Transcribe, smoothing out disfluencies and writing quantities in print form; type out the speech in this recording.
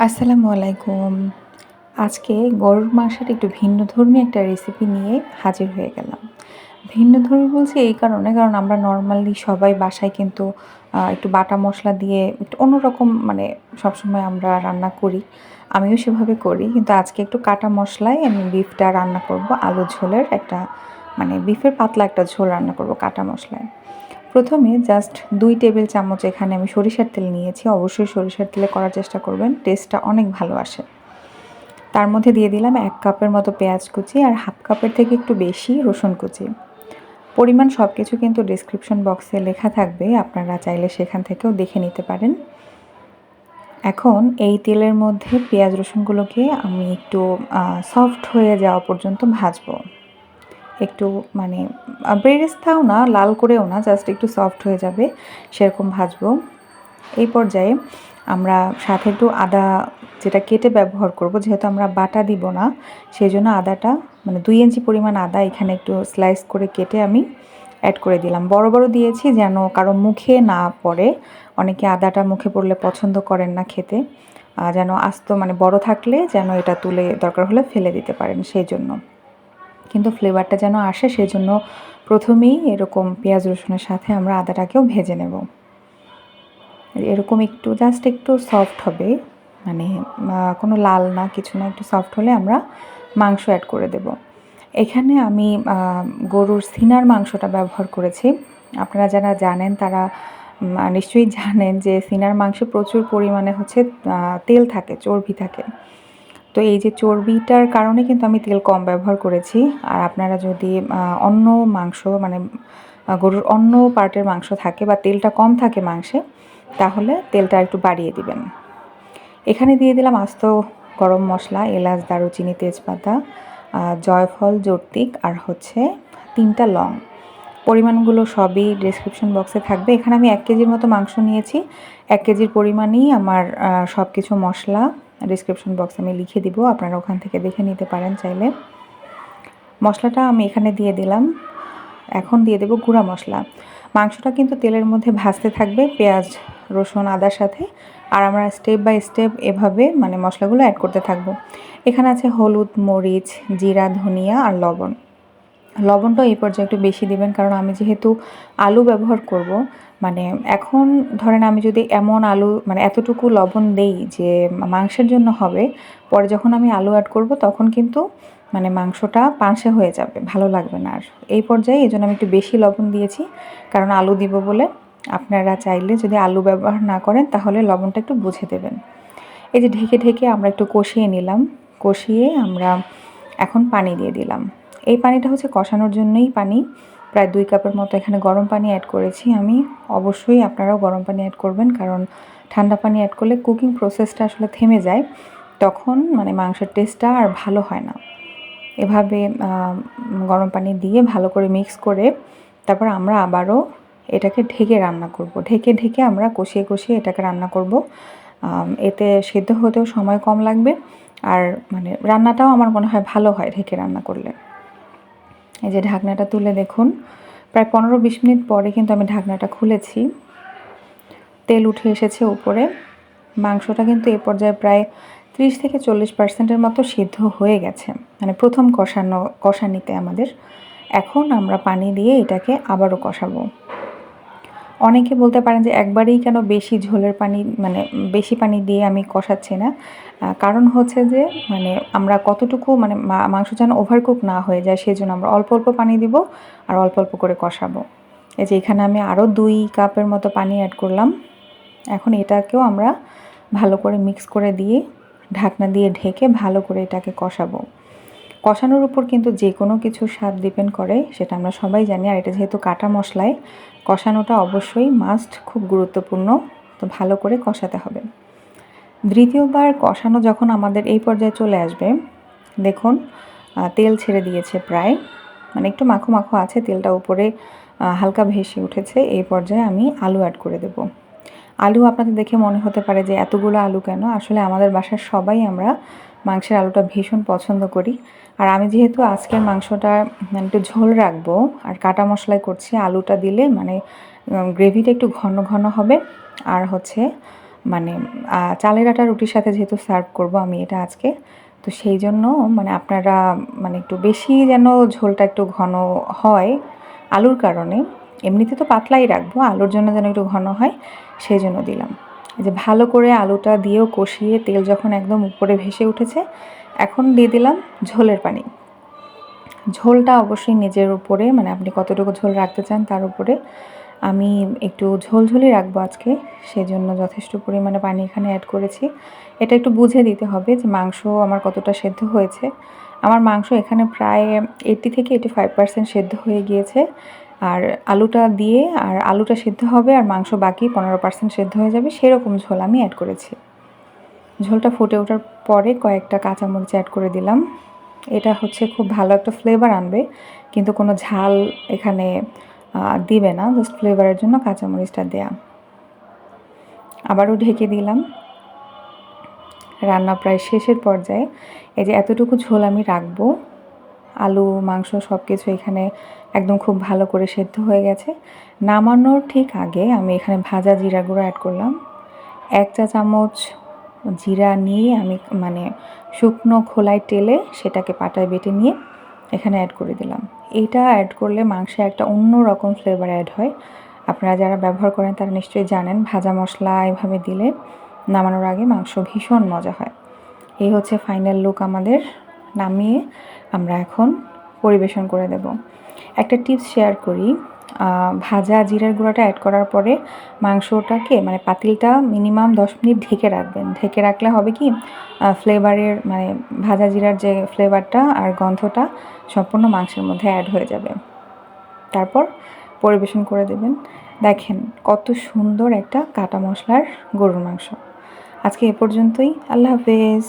আসসালামু আলাইকুম। আজকে গরুর মাংসের একটু ভিন্নধর্মী একটা রেসিপি নিয়ে হাজির হয়ে গেলাম। ভিন্নধর্মী বলছি এই কারণ আমরা নরমালি সবাই বাসায় কিন্তু একটু বাটা মসলা দিয়ে একটু অন্যরকম মানে সবসময় আমরা রান্না করি। আমিও সেভাবে করি। কিন্তু আজকে একটু কাটা মসলায় আমি বিফটা রান্না করব। আলু ঝোলের একটা মানে বিফের পাতলা একটা ঝোল রান্না করব কাটা মসলায়। প্রথমে জাস্ট ২ টেবিল চামচ এখানে আমি সরিষার তেল নিয়েছি। অবশ্যই সরিষার তেলে করার চেষ্টা করবেন। টেস্টটা অনেক ভালো আসে। তার মধ্যে দিয়ে দিলাম ১ কাপের মতো পেঁয়াজ কুচি আর হাফ কাপের থেকে একটু বেশি রসুন কুচি। পরিমাণ সবকিছু কিন্তু ডেসক্রিপশন বক্সে লেখা থাকবে। আপনারা চাইলে সেখান থেকেও দেখে নিতে পারেন। এখন এই তেলের মধ্যে পেঁয়াজ রসুনগুলোকে আমি একটু সফট হয়ে যাওয়া পর্যন্ত ভাজবো। একটু মানে বেরেস্তাও না, লাল করেও না, জাস্ট একটু সফট হয়ে যাবে সেরকম ভাজবো। এই পর্যায়ে আমরা সাথে একটু আদা যেটা কেটে ব্যবহার করব, যেহেতু আমরা বাটা দিব না, সেই জন্য আদাটা মানে ২ ইঞ্চি পরিমাণ আদা এখানে একটু স্লাইস করে কেটে আমি অ্যাড করে দিলাম। বড় বড় দিয়েছি যেন কারো মুখে না পড়ে। অনেকে আদাটা মুখে পড়লে পছন্দ করেন না খেতে। যেন আস্ত মানে বড় থাকলে যেন এটা তুলে দরকার হলে ফেলে দিতে পারেন সেই জন্য। কিন্তু ফ্লেভারটা যেন আসে সেজন্য প্রথমেই এরকম পেঁয়াজ রসুনের সাথে আমরা আদাটাকেও ভেজে নেব। এরকম একটু জাস্ট একটু সফট হবে, মানে কোনো লাল না কিছু না, একটু সফট হলে আমরা মাংস অ্যাড করে দেব। এখানে আমি গরুর সিনার মাংসটা ব্যবহার করেছি। আপনারা যারা জানেন তারা নিশ্চয়ই জানেন যে সিনার মাংসে প্রচুর পরিমাণে হচ্ছে তেল থাকে, চর্বি থাকে। তো এই যে চর্বিটার কারণে কিন্তু আমি তেল কম ব্যবহার করেছি। আর আপনারা যদি অন্য মাংস মানে গরুর অন্য পার্টের মাংস থাকে বা তেলটা কম থাকে মাংসে, তাহলে তেলটা একটু বাড়িয়ে দিবেন। এখানে দিয়ে দিলাম আস্ত গরম মশলা, এলাচ, দারুচিনি, তেজপাতা, জয়ফল, জর্তিক আর হচ্ছে ৩টা লং। পরিমাণগুলো সবই ডেসক্রিপশন বক্সে থাকবে। এখানে আমি ১ কেজির মতো মাংস নিয়েছি। ১ কেজির পরিমাণেই আমার সব কিছু মশলা ডেসক্রিপশন বক্সে আমি লিখে দিব। আপনারা ওখান থেকে দেখে নিতে পারেন চাইলে। মশলাটা আমি এখানে দিয়ে দিলাম। এখন দিয়ে দেব গুঁড়া মশলা। মাংসটা কিন্তু তেলের মধ্যে ভাজতে থাকবে পেঁয়াজ, রসুন, আদার সাথে। আর আমরা স্টেপ বাই স্টেপ এভাবে মানে মশলাগুলো অ্যাড করতে থাকবো। এখানে আছে হলুদ, মরিচ, জিরা, ধনিয়া আর লবণ। লবণটা এই পর্যায়ে একটু বেশি দিবেন, কারণ আমি যেহেতু আলু ব্যবহার করব, মানে এখন ধরেন আমি যদি এমন আলু মানে এতটুকু লবণ দেই যে মাংসের জন্য হবে, পরে যখন আমি আলু অ্যাড করব তখন কিন্তু মানে মাংসটা পানসে হয়ে যাবে, ভালো লাগবে না আর। এই পর্যায়ে এই জন্য আমি একটু বেশি লবণ দিয়েছি, কারণ আলু দিব বলে। আপনারা চাইলে যদি আলু ব্যবহার না করেন তাহলে লবণটা একটু বুঝে দেবেন। এই যে ঢেকে ঢেকে আমরা একটু কষিয়ে নিলাম। কষিয়ে আমরা এখন পানি দিয়ে দিলাম। এই পানিটা হচ্ছে কষানোর জন্যই পানি। প্রায় ২ কাপের মতো এখানে গরম পানি অ্যাড করেছি আমি। অবশ্যই আপনারাও গরম পানি অ্যাড করবেন, কারণ ঠান্ডা পানি অ্যাড করলে কুকিং প্রসেসটা আসলে থেমে যায়। তখন মানে মাংসের টেস্টটা আর ভালো হয় না। এভাবে গরম পানি দিয়ে ভালো করে মিক্স করে তারপর আমরা আবারও এটাকে ঢেকে রান্না করব। ঢেকে ঢেকে আমরা কষিয়ে কষিয়ে এটাকে রান্না করব। এতে সেদ্ধ হতেও সময় কম লাগবে, আর মানে রান্নাটাও আমার মনে হয় ভালো হয় ঢেকে রান্না করলে। এই যে ঢাকনাটা তুলে দেখুন, প্রায় ১৫-২০ মিনিট পরে কিন্তু আমি ঢাকনাটা খুলেছি। তেল উঠে এসেছে উপরে। মাংসটা কিন্তু এ পর্যায়ে প্রায় ৩০-৪০% মতো সিদ্ধ হয়ে গেছে, মানে প্রথম কষানিতে আমাদের। এখন আমরা পানি দিয়ে এটাকে আবারও কষাবো। অনেকে বলতে পারেন যে একবারেই কেন বেশি ঝোলের পানি মানে বেশি পানি দিয়ে আমি কষাচ্ছি না। কারণ হচ্ছে যে মানে আমরা কতটুকু মানে মাংস যেন ওভারকুক না হয়ে যায়, সেজন্য আমরা অল্প অল্প পানি দিব আর অল্প অল্প করে কষাবো। এই যে এখানে আমি আরও ২ কাপের মতো পানি অ্যাড করলাম। এখন এটাকেও আমরা ভালো করে মিক্স করে দিয়ে ঢাকনা দিয়ে ঢেকে ভালো করে এটাকে কষাবো। কষানোর উপর কিন্তু যে কোনো কিছুর স্বাদ ডিপেন্ড করে, সেটা আমরা সবাই জানি। আর এটা যেহেতু কাটা মশলায়, কষানোটা অবশ্যই মাস্ট, খুব গুরুত্বপূর্ণ। তো ভালো করে কষাতে হবে। দ্বিতীয়বার কষানো যখন আমাদের এই পর্যায়ে চলে আসবে, দেখুন তেল ছেড়ে দিয়েছে প্রায়, মানে একটু মাখো মাখো আছে, তেলটা উপরে হালকা ভেসে উঠেছে। এই পর্যায়ে আমি আলু অ্যাড করে দেব। আলু আপনাদের দেখে মনে হতে পারে যে এতগুলো আলু কেন? আসলে আমাদের বাসার সবাই আমরা মাংসের আলুটা ভীষণ পছন্দ করি। আর আমি যেহেতু আজকের মাংসটা মানে একটু ঝোল রাখবো আর কাটা মশলায় করছি, আলুটা দিলে মানে গ্রেভিটা একটু ঘন ঘন হবে। আর হচ্ছে মানে চালের আটা রুটির সাথে যেহেতু সার্ভ করব আমি এটা আজকে, তো সেই জন্য মানে আপনারা মানে একটু বেশি যেন ঝোলটা একটু ঘন হয় আলুর কারণে, এমনিতে তো পাতলাই রাখবো, আলুর জন্য যেন একটু ঘন হয় সেই জন্য দিলাম। এই যে ভালো করে আলুটা দিয়েও কষিয়ে তেল যখন একদম উপরে ভেসে উঠেছে, এখন দিয়ে দিলাম ঝোলের পানি। ঝোলটা অবশ্যই নিজের উপরে, মানে আপনি কতটুকু ঝোল রাখতে চান তার উপরে। আমি একটু ঝোলঝোলই রাখবো আজকে, সেজন্য যথেষ্ট পরিমাণে পানি এখানে অ্যাড করেছি। এটা একটু বুঝে দিতে হবে যে মাংস আমার কতটা সেদ্ধ হয়েছে। আমার মাংস এখানে প্রায় 80 থেকে 85% সেদ্ধ হয়ে গিয়েছে। আর আলুটা দিয়ে আর আলুটা সেদ্ধ হবে আর মাংস বাকি 15% সেদ্ধ হয়ে যাবে, সেরকম ঝোল আমি অ্যাড করেছি। ঝোলটা ফুটে ওঠার পরে কয়েকটা কাঁচামরিচ অ্যাড করে দিলাম। এটা হচ্ছে খুব ভালো একটা ফ্লেভার আনবে, কিন্তু কোনো ঝাল এখানে দিবে না, জাস্ট ফ্লেভারের জন্য কাঁচামরিচটা দেয়া। আবারও ঢেকে দিলাম। রান্না প্রায় শেষের পর্যায়ে। এই যে এতটুকু ঝোল আমি রাখবো, আলু মাংস সব কিছু এখানে একদম খুব ভালো করে সেদ্ধ হয়ে গেছে। নামানোর ঠিক আগে আমি এখানে ভাজা জিরা গুঁড়ো অ্যাড করলাম। 1 চা চামচ জিরা নিয়ে আমি মানে শুকনো খোলায় টেলে সেটাকে পাটায় বেটে নিয়ে এখানে অ্যাড করে দিলাম। এইটা অ্যাড করলে মাংসে একটা অন্য রকম ফ্লেভার অ্যাড হয়। আপনারা যারা ব্যবহার করেন তারা নিশ্চয়ই জানেন, ভাজা মশলা এভাবে দিলে নামানোর আগে মাংস ভীষণ মজা হয়। এই হচ্ছে ফাইনাল লুক আমাদের। নামিয়ে আমরা এখন পরিবেশন করে দেব। একটা টিপস শেয়ার করি, ভাজা জিরার গুঁড়াটা অ্যাড করার পরে মাংসটাকে মানে পাতিলটা মিনিমাম 10 মিনিট ঢেকে রাখবেন। ঢেকে রাখলে হবে কি, ফ্লেভারের মানে ভাজা জিরার যে ফ্লেভারটা আর গন্ধটা সম্পূর্ণ মাংসের মধ্যে অ্যাড হয়ে যাবে। তারপর পরিবেশন করে দেবেন। দেখেন কত সুন্দর একটা কাটা মশলার গরুর মাংস। আজকে এ পর্যন্তই। আল্লাহ হাফেজ।